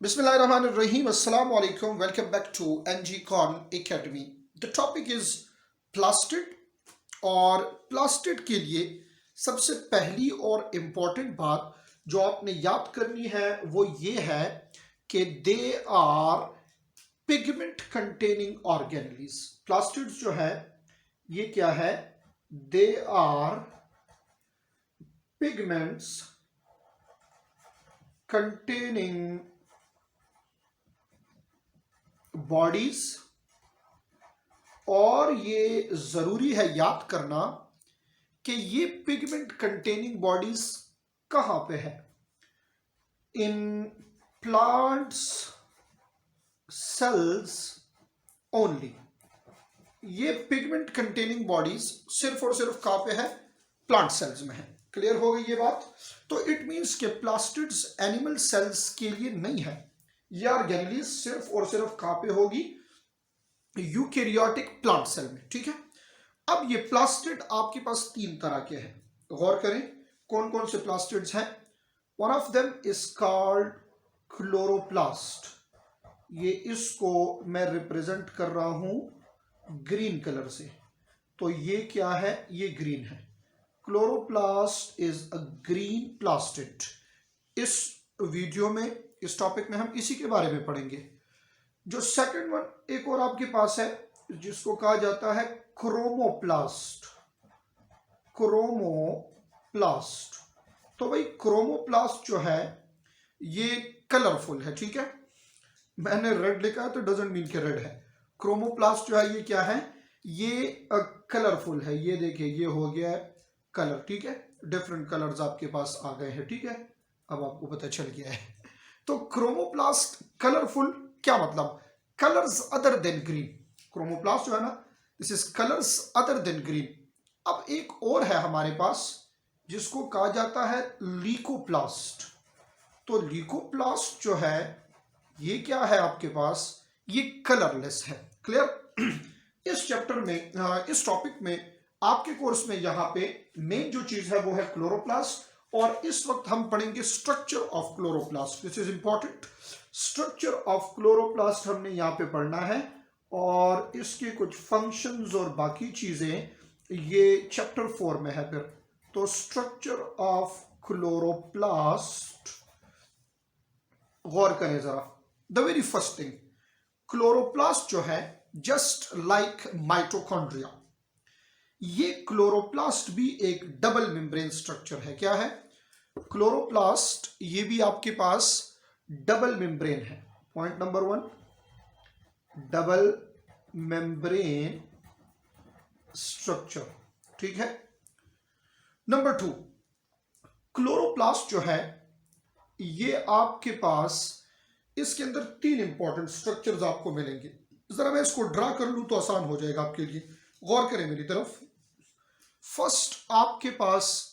Bismillahirrahmanirrahim. Assalamu alaikum. Welcome back to NG Con Academy. The topic is plastid और plastid के लिए सबसे पहली और इम्पॉर्टेंट बात जो आपने याद करनी है वो ये है कि they are pigment containing organelles. Plastids जो है ये क्या है? They are pigments containing bodies, और ये जरूरी है याद करना कि ये पिगमेंट कंटेनिंग बॉडीज कहां पे है? In plants sales only. ये पिगमेंट कंटेनिंग बॉडीज सिर्फ और सिर्फ कहां पे है? प्लांट सेल्स में है। क्लियर हो गई ये बात? तो इट मींस के प्लास्टिड्स एनिमल सेल्स के लिए नहीं है। ये ऑर्गेनेलीज सिर्फ और सिर्फ कहां पे होगी? यूकैरियोटिक प्लांट सेल में। ठीक है। अब ये प्लास्टिड आपके पास तीन तरह के हैं, गौर करें कौन कौन से प्लास्टिड्स हैं। One of them is called chloroplast. ये इसको मैं रिप्रेजेंट कर रहा हूं ग्रीन कलर से, तो ये क्या है? ये ग्रीन है। Chloroplast is a green plastid. इस वीडियो में, इस टॉपिक में हम इसी के बारे में पढ़ेंगे। जो सेकंड वन एक और आपके पास है जिसको कहा जाता है क्रोमोप्लास्ट। क्रोमोप्लास्ट, तो भाई क्रोमोप्लास्ट जो है ये कलरफुल है। ठीक है, मैंने रेड लिखा है तो डजंट मीन के रेड है। क्रोमोप्लास्ट जो है ये क्या है? ये कलरफुल है। ये देखिए, ये हो गया है कलर। ठीक है, डिफरेंट कलर्स आपके पास आ गए हैं। ठीक है, अब आपको पता चल गया है। तो क्रोमोप्लास्ट कलरफुल, क्या मतलब? Colours other than green. Chromoplast जो है ना, this is colours other than green. अब एक और है हमारे पास जिसको कहा जाता है लीकोप्लास्ट। तो लीकोप्लास्ट जो है ये क्या है आपके पास? ये कलरलेस है। क्लियर? इस चैप्टर में, इस टॉपिक में, आपके कोर्स में यहां पे मेन जो चीज है वो है क्लोरोप्लास्ट, और इस वक्त हम पढ़ेंगे structure of chloroplast. This is important. Structure of chloroplast हमने यहाँ पे पढ़ना है, और इसके कुछ फंक्शंस और बाकी चीजें ये चैप्टर 4 में है। फिर तो स्ट्रक्चर ऑफ क्लोरोप्लास्ट, गौर करें जरा। The very first thing, chloroplast जो है जस्ट लाइक माइटोकॉन्ड्रिया, ये क्लोरोप्लास्ट भी एक डबल मेम्ब्रेन स्ट्रक्चर है। क्या है? क्लोरोप्लास्ट ये भी आपके पास डबल मेम्ब्रेन है। Point number 1, double membrane structure. ठीक है। नंबर 2, क्लोरोप्लास्ट जो है ये आपके पास, इसके अंदर तीन इंपॉर्टेंट स्ट्रक्चर्स आपको मिलेंगे। जरा मैं इसको ड्रा कर लूं तो आसान हो जाएगा आपके लिए। गौर करें मेरी तरफ। फर्स्ट आपके पास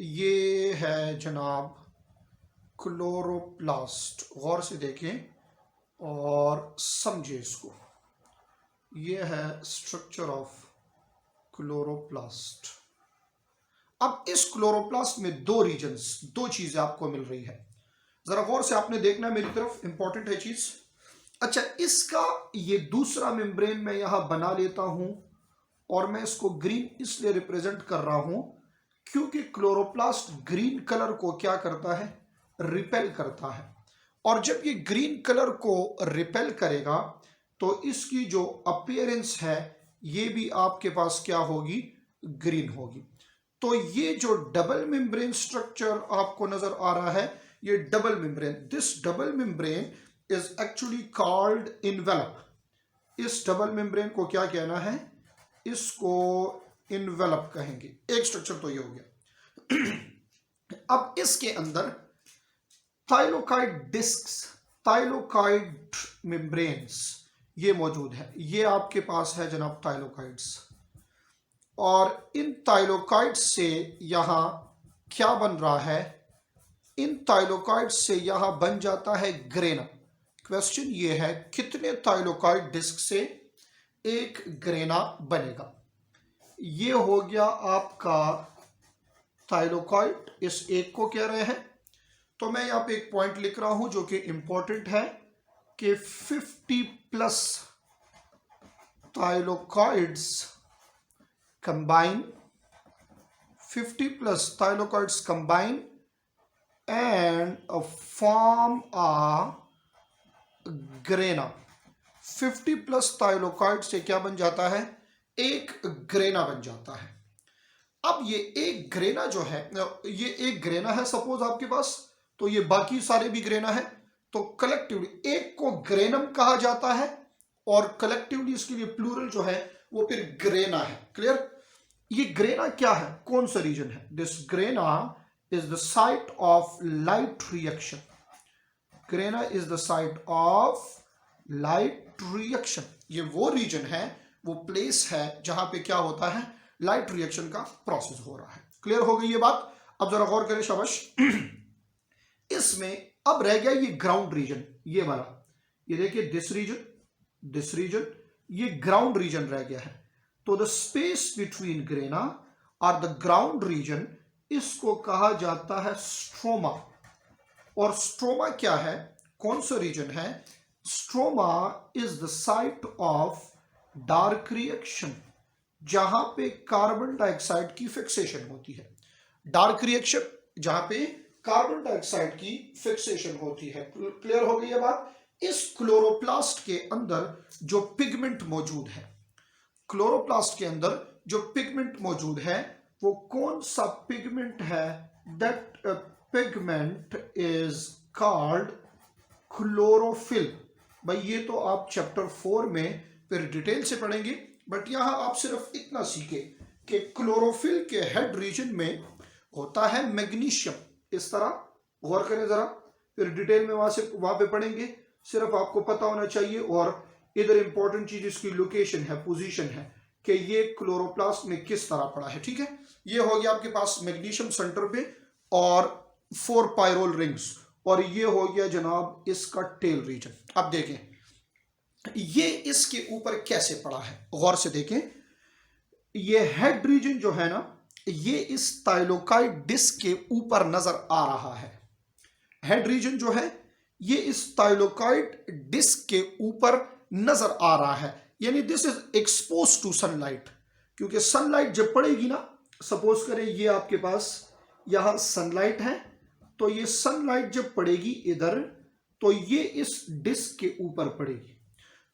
ये है जनाब क्लोरोप्लास्ट। गौर से देखें और समझे इसको। ये है स्ट्रक्चर ऑफ क्लोरोप्लास्ट। अब इस क्लोरोप्लास्ट में दो रीजन्स, दो चीजें आपको मिल रही है। जरा गौर से आपने देखना है मेरी तरफ, इंपॉर्टेंट है चीज। अच्छा, इसका ये दूसरा मेम्ब्रेन मैं यहां बना लेता हूं, और मैं इसको ग्रीन इसलिए रिप्रेजेंट कर रहा हूं क्योंकि क्लोरोप्लास्ट ग्रीन कलर को क्या करता है? रिपेल करता है। और जब ये ग्रीन कलर को रिपेल करेगा तो इसकी जो अपीयरेंस है ये भी आपके पास क्या होगी? ग्रीन होगी। तो ये जो डबल मेम्ब्रेन स्ट्रक्चर आपको नजर आ रहा है, ये double membrane, this double membrane is actually called envelope. इस डबल मेम्ब्रेन को क्या कहना है? इसको इनवेलप कहेंगे। एक स्ट्रक्चर तो ये हो गया। अब इसके अंदर थाइलोकाइड डिस्क्स, थाइलोकाइड मेम्ब्रेन्स ये मौजूद है। ये आपके पास है जनाब थाइलोकाइड्स, और इन थाइलोकाइड्स से यहां क्या बन रहा है? इन थाइलोकाइड्स से यहां बन जाता है ग्रेना। क्वेश्चन ये है कितने थाइलोकाइड डिस्क से एक ग्रेना बनेगा? ये हो गया आपका थाइलोकाइड। इस एक को कह रहे हैं तो मैं यहाँ पे एक पॉइंट लिख रहा हूं जो कि इंपॉर्टेंट है कि 50+ thylakoids combine, 50+ thylakoids combine and form a grana. 50+ thylakoid से क्या बन जाता है? एक ग्रेना बन जाता है। अब ये एक ग्रेना जो है, ये एक ग्रेना है सपोज आपके पास, तो ये बाकी सारे भी ग्रेना है, तो कलेक्टिवली एक को ग्रेनम कहा जाता है और कलेक्टिवली इसके लिए प्लूरल जो है वो फिर ग्रेना है। क्लियर? ये ग्रेना क्या है, कौन सा रीजन है? This grana is the site of light reaction. Grana is the site of light reaction. ये वो रीजन है, वो प्लेस है जहां पे क्या होता है, लाइट रिएक्शन का प्रोसेस हो रहा है। क्लियर हो गई ये बात? अब जरा गौर करें शाबाश। इसमें अब रह गया ये ग्राउंड रीजन, ये वाला, ये देखिए दिस रीजन, ये ग्राउंड रीजन रह गया है। तो द स्पेस बिटवीन ग्रेना और द ग्राउंड रीजन, इसको कहा जाता है स्ट्रोमा। और स्ट्रोमा क्या है, कौन सा रीजन है? Stroma is the site of dark reaction, जहां पे कार्बन डाइऑक्साइड की फिक्सेशन होती है। डार्क रिएक्शन जहां पे कार्बन डाइऑक्साइड की फिक्सेशन होती है। क्लियर हो गई ये बात? इस क्लोरोप्लास्ट के अंदर जो पिगमेंट मौजूद है, क्लोरोप्लास्ट के अंदर जो पिगमेंट मौजूद है, वो कौन सा पिगमेंट है? That pigment is called chlorophyll. भाई ये तो आप चैप्टर 4 में फिर डिटेल से पढ़ेंगे, बट यहां आप सिर्फ इतना सीखे कि क्लोरोफिल के हेड रीजन में होता है मैग्नीशियम। इस तरह गौर करें जरा, फिर डिटेल में वहां पे पढ़ेंगे। सिर्फ आपको पता होना चाहिए। और इधर इंपॉर्टेंट चीज इसकी लोकेशन है, पोजीशन है, कि ये क्लोरोप्लास्ट में किस तरह पड़ा है। ठीक है, ये हो गया आपके पास मैग्नीशियम सेंटर पे और 4 पायरोल रिंग्स, और ये हो गया जनाब इसका टेल रीजन। अब देखें ये इसके ऊपर कैसे पड़ा है, गौर से देखें। ये हेड रीजन जो है ना, ये इस थाइलोकाइड डिस्क के ऊपर नजर आ रहा है। हेड रीजन जो है ये इस थाइलोकाइड डिस्क के ऊपर नजर आ रहा है, यानी this is expose to sunlight. क्योंकि सनलाइट जब पड़ेगी ना, सपोज करें ये आपके पास यहां सनलाइट है, तो ये सनलाइट जब पड़ेगी इधर, तो ये इस डिस्क के ऊपर पड़ेगी।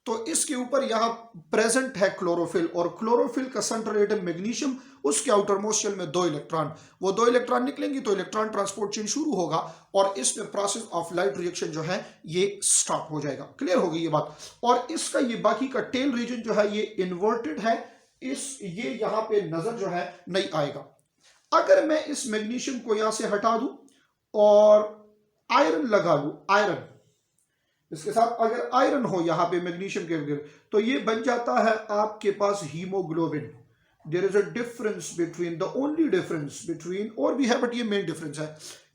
तो इसके ऊपर यहां प्रेजेंट है क्लोरोफिल, और क्लोरोफिल का सेंट्रल एटम मैग्नीशियम, उसके आउटर मोस्ट शेल में 2 इलेक्ट्रॉन, वो 2 इलेक्ट्रॉन निकलेंगे तो इलेक्ट्रॉन ट्रांसपोर्ट चेन शुरू होगा, और इसमें प्रोसेस ऑफ लाइट रिएक्शन जो है ये स्टार्ट हो जाएगा। क्लियर हो गई ये बात? और इसका ये बाकी का टेल रीजन जो है ये इन्वर्टेड है, ये यहां पे नजर जो है नहीं आएगा। अगर मैं इस मैग्नीशियम को यहां से हटा दूं और आयरन लगा लूं, आयरन इसके साथ, अगर आयरन हो यहां पे मैग्नीशियम के बगैर, तो ये बन जाता है आपके पास haemoglobin. There is a difference between, the only difference between, और भी है बट ये मेन डिफरेंस है,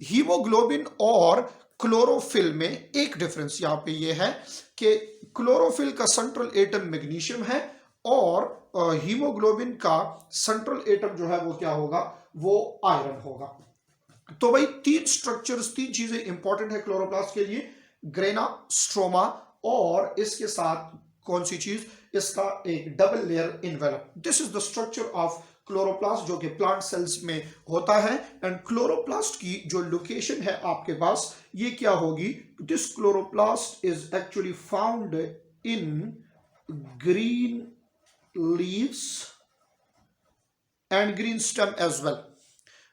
हीमोग्लोबिन और क्लोरोफिल में एक डिफरेंस यहां पे ये है कि क्लोरोफिल का सेंट्रल एटम मैग्नीशियम है, और हीमोग्लोबिन का सेंट्रल एटम जो है वो क्या होगा, वो आयरन होगा। तो भाई 3 स्ट्रक्चर्स, 3 चीजें इंपॉर्टेंट है क्लोरोप्लास्ट के लिए, ग्रेना, स्ट्रोमा, और इसके साथ कौन सी चीज, इसका एक double layer envelope. This is the structure of chloroplast जो कि प्लांट सेल्स में होता है। एंड क्लोरोप्लास्ट की जो लोकेशन है आपके पास, ये क्या होगी? This chloroplast is actually found in green leaves and green stem as well.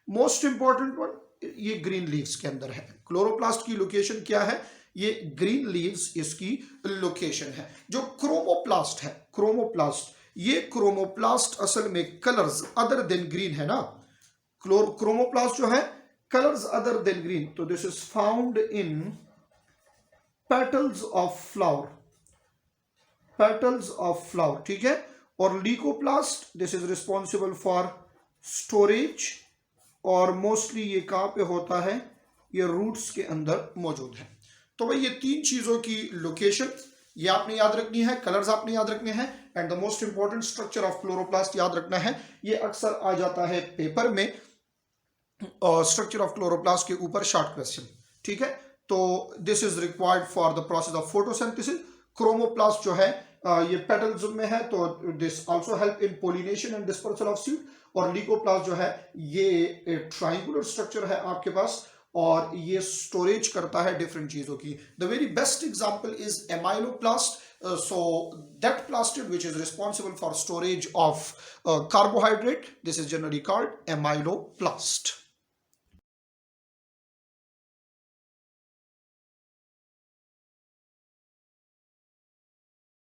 Most important one, ये ग्रीन लीव्स के अंदर है। क्लोरोप्लास्ट की लोकेशन क्या है? ये ग्रीन लीव्स इसकी लोकेशन है। जो क्रोमोप्लास्ट है, क्रोमोप्लास्ट, ये क्रोमोप्लास्ट असल में कलर्स अदर देन ग्रीन है ना, क्रोमोप्लास्ट जो है कलर्स अदर देन ग्रीन, तो this is found in petals of flower, petals of flower. ठीक है, और leucoplast, this is responsible for storage, और मोस्टली ये कहां पे होता है? ये रूट्स के अंदर मौजूद है। तो भाई ये 3 चीजों की लोकेशन ये आपने याद रखनी है, कलर्स आपने याद रखने हैं, and the most important structure of chloroplast याद रखना है। ये अक्सर आ जाता है पेपर में, स्ट्रक्चर ऑफ क्लोरोप्लास्ट के ऊपर शॉर्ट क्वेश्चन। ठीक है, तो this is required for the process of photosynthesis. Chromoplast जो है ये पेटल्स में है, तो this also help in pollination and dispersal of seed. और लीकोप्लास्ट जो है ये ट्राइंगुलर स्ट्रक्चर है आपके पास, और ये स्टोरेज करता है डिफरेंट चीजों की। The very best example is amyloplast, so that plastid which is responsible for storage of carbohydrate, this is generally called amyloplast.